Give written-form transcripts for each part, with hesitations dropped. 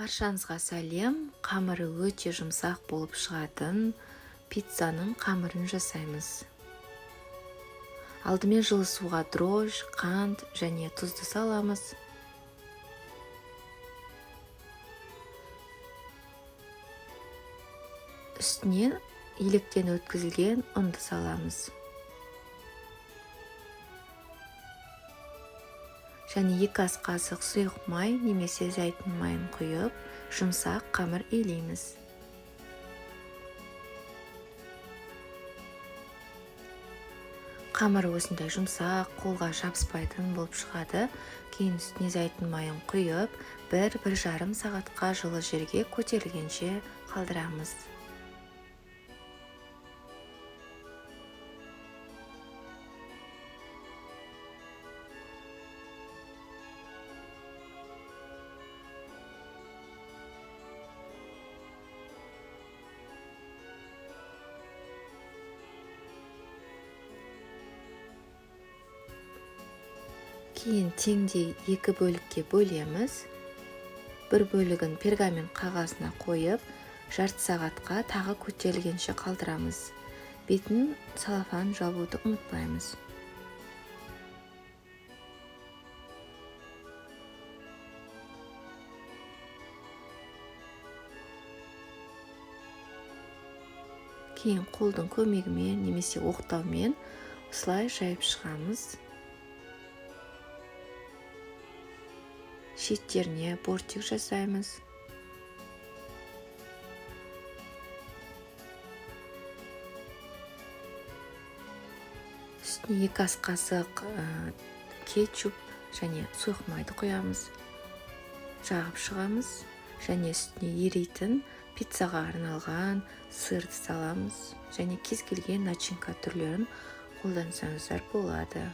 Баршаңызға сәлем. Қамыры өте жұмсақ болып шығатын пиццаның қамырын жасаймыз. Алдымен жылы суға дрожж, қант және тұзды саламыз. Үстіне електен өткізілген ұнды саламыз. Және 2 ас қасық сұйық май немесе зәйтүн майын құйып, жұмсақ қамыр илейміз. Қамыр осындай жұмсақ, қолға жабыспайтын болып шығады. Кейін үстіне зәйтүн майын құйып, 1-1,5 сағатқа жылы жерге көтерілгенше қалдырамыз. Кейін теңдей 2 бөлікке бөлеміз. 1 бөлігін пергамент қағазына қойып, жарты сағатқа тағы көтерілгенше қалдырамыз. Бетін целлофан жабуды ұмытпаймыз. Кейін қолдың көмегімен немесе оқтаумен осылай жайып шығамыз. Шеттеріне бортик жасаймыз. Үстіне 2 ас қасық кетчуп және сұйық майды құямыз. Жағып шығамыз және үстіне ерейтін пиццаға арналған сырды саламыз және кез келген начинка түрлерін қолдансаңыздар болады.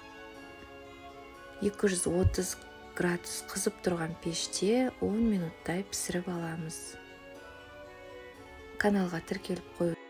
230 градус қызып тұрған пеште 10 минуттай пісіріп аламыз. Каналға тіркеліп қою